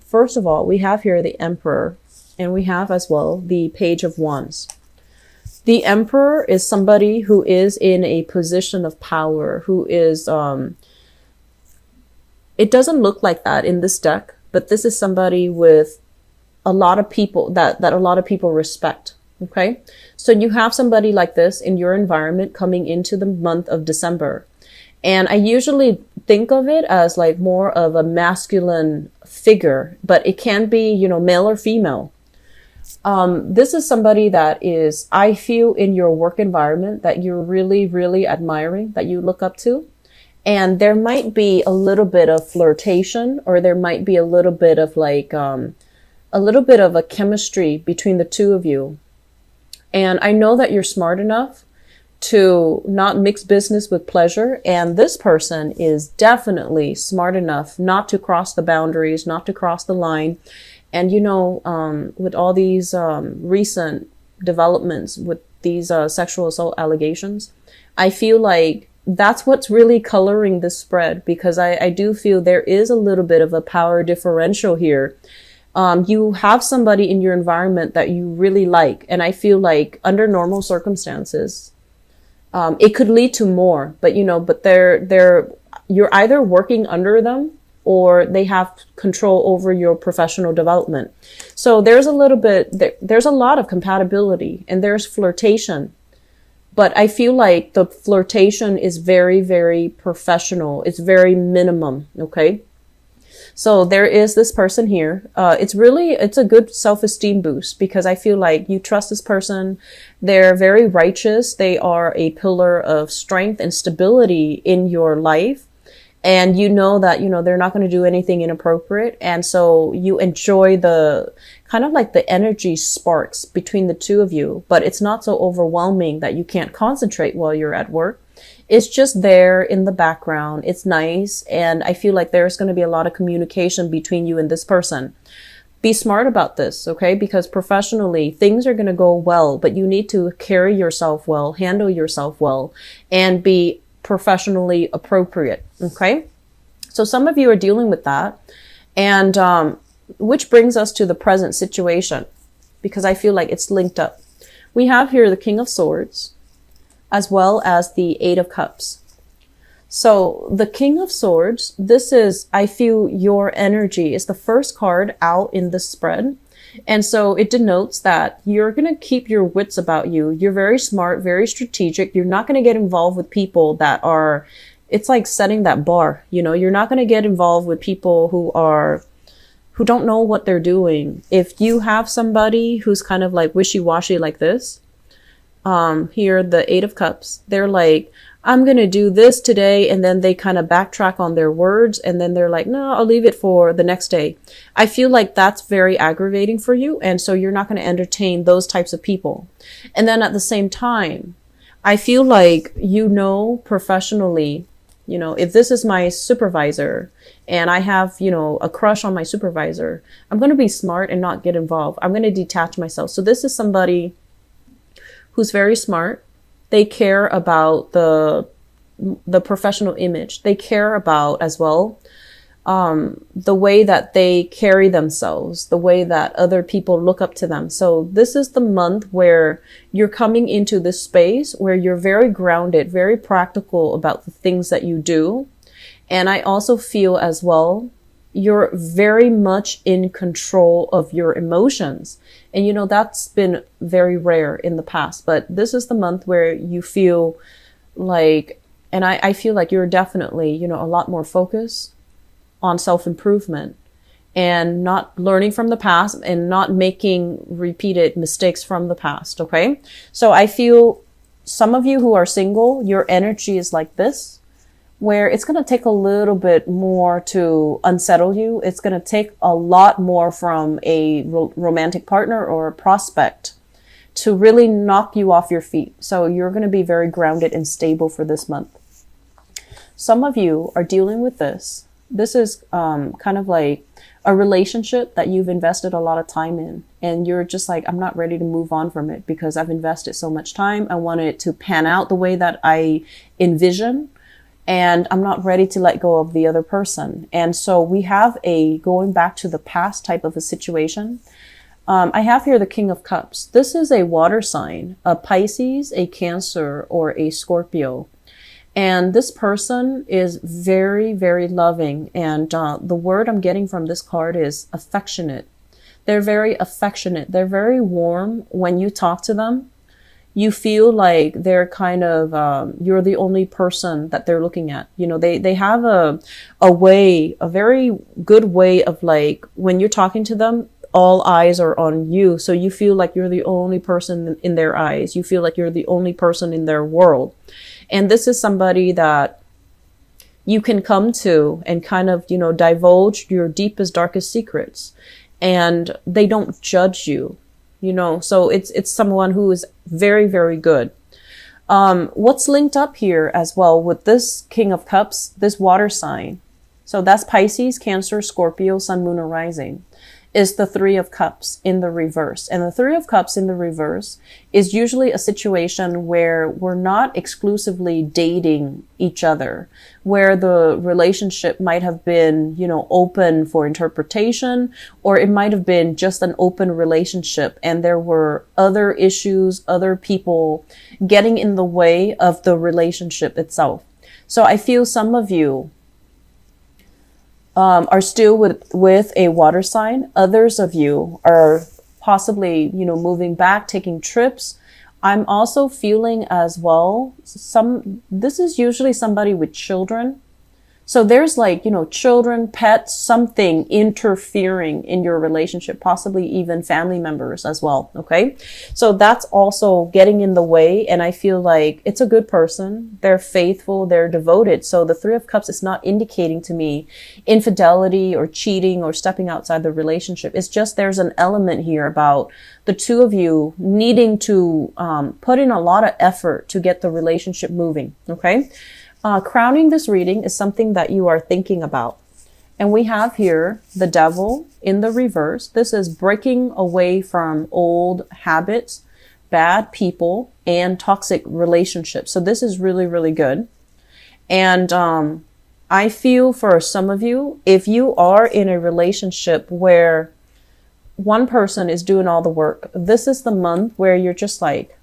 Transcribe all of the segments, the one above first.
first of all, we have here the Emperor, and we have as well the Page of Wands. The Emperor is somebody who is in a position of power, who is, it doesn't look like that in this deck, but this is somebody with a lot of people that a lot of people respect. Okay. So you have somebody like this in your environment coming into the month of December. And I usually think of it as like more of a masculine figure, but it can be, you know, male or female. This is somebody that is, I feel, in your work environment that you're really, really admiring, that you look up to. And there might be a little bit of flirtation, or there might be a little bit of like, a little bit of a chemistry between the two of you. And I know that you're smart enough to not mix business with pleasure. And this person is definitely smart enough not to cross the boundaries, not to cross the line. And, you know, with all these recent developments with these sexual assault allegations, I feel like that's what's really coloring this spread, because I do feel there is a little bit of a power differential here. You have somebody in your environment that you really like. And I feel like under normal circumstances, it could lead to more, but you know, but you're either working under them or they have control over your professional development. So there's a little bit, there's a lot of compatibility and there's flirtation, but I feel like the flirtation is very, very professional. It's very minimum. Okay. So there is this person here. It's a good self-esteem boost, because I feel like you trust this person. They're very righteous. They are a pillar of strength and stability in your life. And you know that, you know, they're not going to do anything inappropriate. And so you enjoy the kind of like the energy sparks between the two of you, but it's not so overwhelming that you can't concentrate while you're at work. It's just there in the background. It's nice. And I feel like there's going to be a lot of communication between you and this person. Be smart about this, okay? Because professionally, things are going to go well, but you need to carry yourself well, handle yourself well, and be professionally appropriate, okay? So some of you are dealing with that. And which brings us to the present situation, because I feel like it's linked up. We have here the King of Swords, as well as the Eight of Cups. So the King of Swords, this is, I feel, your energy is the first card out in the spread. And so it denotes that you're going to keep your wits about you. You're very smart, very strategic. You're not going to get involved with people that are, it's like setting that bar. You know, you're not going to get involved with people who don't know what they're doing. If you have somebody who's kind of like wishy-washy like this, here, the Eight of Cups, they're like, I'm going to do this today. And then they kind of backtrack on their words. And then they're like, no, I'll leave it for the next day. I feel like that's very aggravating for you. And so you're not going to entertain those types of people. And then at the same time, I feel like, you know, professionally, you know, if this is my supervisor and I have, you know, a crush on my supervisor, I'm going to be smart and not get involved. I'm going to detach myself. So this is somebody who's very smart. They care about the professional image. They care about as well the way that they carry themselves, the way that other people look up to them. So this is the month where you're coming into this space where you're very grounded, very practical about the things that you do. And I also feel as well, you're very much in control of your emotions. And, you know, that's been very rare in the past, but this is the month where you feel like, and I feel like you're definitely, you know, a lot more focused on self-improvement and not learning from the past and not making repeated mistakes from the past. Okay. So I feel some of you who are single, your energy is like this, where it's going to take a little bit more to unsettle you. It's going to take a lot more from a romantic partner or a prospect to really knock you off your feet. So you're going to be very grounded and stable for this month. Some of you are dealing with this. This is kind of like a relationship that you've invested a lot of time in. And you're just like, I'm not ready to move on from it because I've invested so much time. I want it to pan out the way that I envision. and I'm not ready to let go of the other person. And so we have a going back to the past type of a situation. I have here the King of Cups. This is a water sign, a Pisces, a Cancer, or a Scorpio. And this person is very, very loving. And the word I'm getting from this card is affectionate. They're very affectionate. They're very warm. When you talk to them, you feel like they're kind of, you're the only person that they're looking at. You know, they have a way, a very good way of like, when you're talking to them, all eyes are on you. So you feel like you're the only person in their eyes. You feel like you're the only person in their world. And this is somebody that you can come to and kind of, you know, divulge your deepest, darkest secrets. And they don't judge you, you know, so it's someone who is very, very good. What's linked up here as well with this King of Cups, this water sign. So that's Pisces, Cancer, Scorpio, Sun, Moon, or Rising, is the Three of Cups in the reverse. And the Three of Cups in the reverse is usually a situation where we're not exclusively dating each other, where the relationship might have been, you know, open for interpretation, or it might have been just an open relationship and there were other issues, other people getting in the way of the relationship itself. So I feel some of you are still with a water sign. Others of you are possibly, you know, moving back, taking trips. I'm also feeling as well, this is usually somebody with children. So there's like, you know, children, pets, something interfering in your relationship, possibly even family members as well. Okay. So that's also getting in the way. And I feel like it's a good person. They're faithful. They're devoted. So the Three of Cups is not indicating to me infidelity or cheating or stepping outside the relationship. It's just there's an element here about the two of you needing to put in a lot of effort to get the relationship moving. Okay. Crowning this reading is something that you are thinking about. And we have here the Devil in the reverse. This is breaking away from old habits, bad people, and toxic relationships. So this is really, really good. And I feel for some of you, if you are in a relationship where one person is doing all the work, this is the month where you're just like,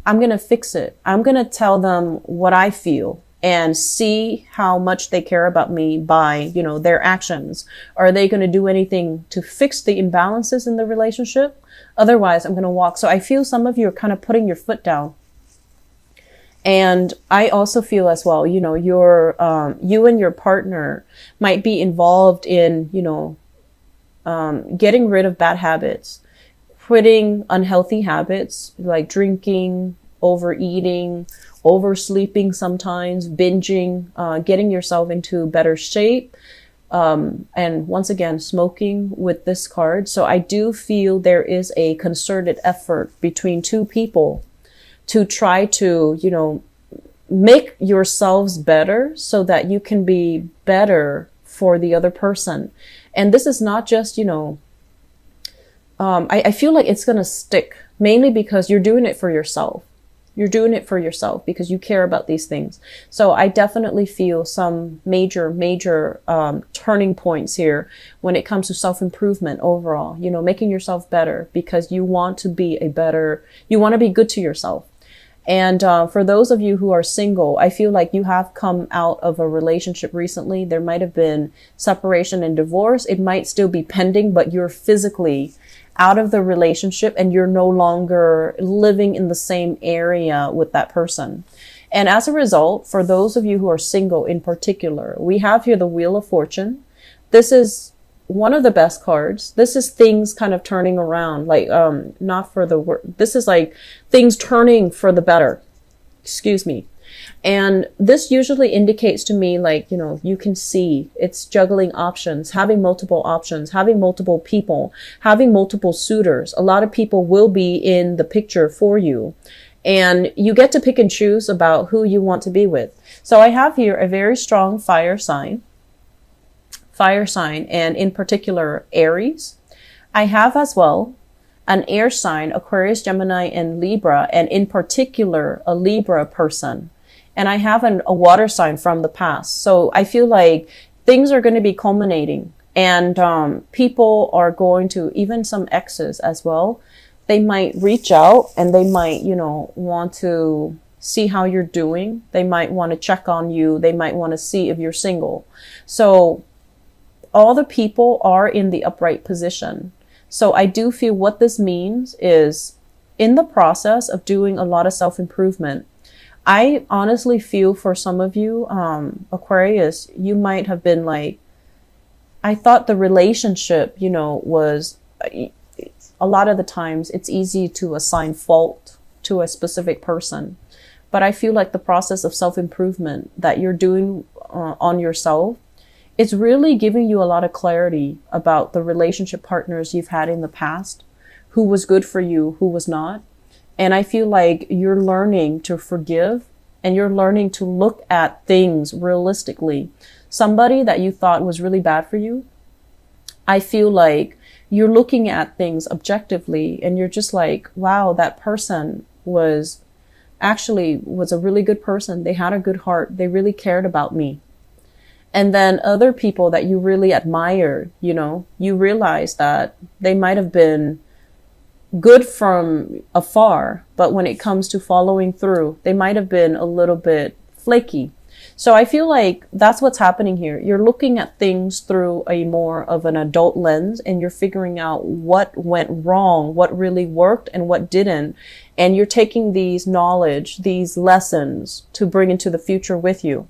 I'm going to fix it. I'm going to tell them what I feel and see how much they care about me by, you know, their actions. Are they going to do anything to fix the imbalances in the relationship? Otherwise, I'm going to walk. So I feel some of you are kind of putting your foot down. And I also feel as well, you know, you and your partner might be involved in, you know, getting rid of bad habits, quitting unhealthy habits like drinking, overeating, oversleeping sometimes, binging, getting yourself into better shape. And once again, smoking with this card. So I do feel there is a concerted effort between two people to try to, you know, make yourselves better so that you can be better for the other person. And this is not just, you know, I feel like it's going to stick mainly because you're doing it for yourself. You're doing it for yourself because you care about these things. So I definitely feel some major turning points here when it comes to self-improvement overall, you know, making yourself better because you want to be you want to be good to yourself. And for those of you who are single, I feel like you have come out of a relationship recently. There might have been separation and divorce. It might still be pending, but you're physically out of the relationship and you're no longer living in the same area with that person. And as a result, for those of you who are single in particular, we have here the Wheel of Fortune. This is one of the best cards. This is things kind of turning around, like, not for the word. This is like things turning for the better. Excuse me. And this usually indicates to me, like, you know, you can see it's juggling options, having multiple options, having multiple people, having multiple suitors. A lot of people will be in the picture for you. And you get to pick and choose about who you want to be with. So I have here a very strong fire sign, and in particular, Aries. I have as well an air sign, Aquarius, Gemini, and Libra, and in particular, a Libra person. and I have a water sign from the past. So I feel like things are going to be culminating, and people are going to, even some exes as well, they might reach out and they might, want to see how you're doing. They might want to check on you. They might want to see if you're single. So all the people are in the upright position. So I do feel what this means is, in the process of doing a lot of self-improvement, I honestly feel for some of you, Aquarius, you might have been like, I thought the relationship, was, a lot of the times it's easy to assign fault to a specific person. But I feel like the process of self-improvement that you're doing on yourself, it's really giving you a lot of clarity about the relationship partners you've had in the past, who was good for you, who was not. And I feel like you're learning to forgive, and you're learning to look at things realistically. Somebody that you thought was really bad for you, I feel like you're looking at things objectively, and you're just like, wow, that person was a really good person. They had a good heart. They really cared about me. And then other people that you really admired, you realize that they might have been good from afar, but when it comes to following through, they might have been a little bit flaky. So I feel like that's what's happening here. You're looking at things through a more of an adult lens, and you're figuring out what went wrong, what really worked and what didn't. And you're taking these knowledge, these lessons to bring into the future with you.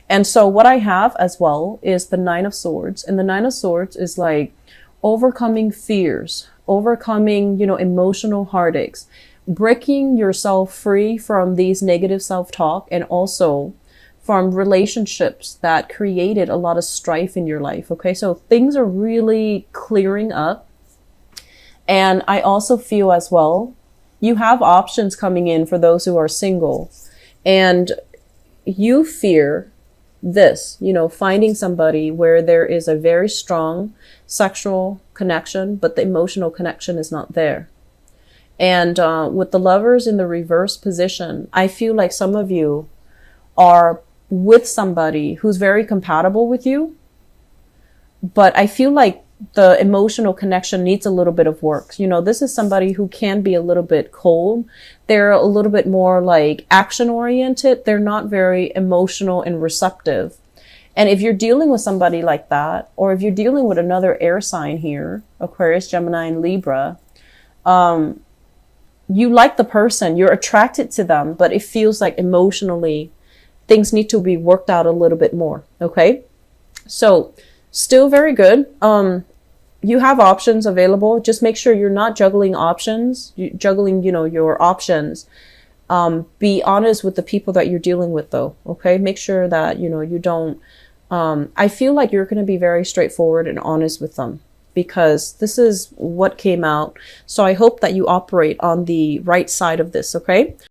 And so what I have as well is the Nine of Swords. And the Nine of Swords is like overcoming fears, overcoming, emotional heartaches, breaking yourself free from these negative self-talk, and also from relationships that created a lot of strife in your life. Okay, so things are really clearing up. And I also feel as well, you have options coming in for those who are single, and you fear this, finding somebody where there is a very strong sexual connection, but the emotional connection is not there. And with the Lovers in the reverse position, I feel like some of you are with somebody who's very compatible with you, but I feel like the emotional connection needs a little bit of work. This is somebody who can be a little bit cold. They're a little bit more like action oriented. They're not very emotional and receptive. And if you're dealing with somebody like that, or if you're dealing with another air sign here, Aquarius, Gemini, and Libra, you like the person, you're attracted to them, but it feels like emotionally things need to be worked out a little bit more. Okay. So still very good. You have options available. Just make sure you're not juggling options, your options. Be honest with the people that you're dealing with though. Okay. Make sure that, you don't, I feel like you're going to be very straightforward and honest with them, because this is what came out. So I hope that you operate on the right side of this. Okay.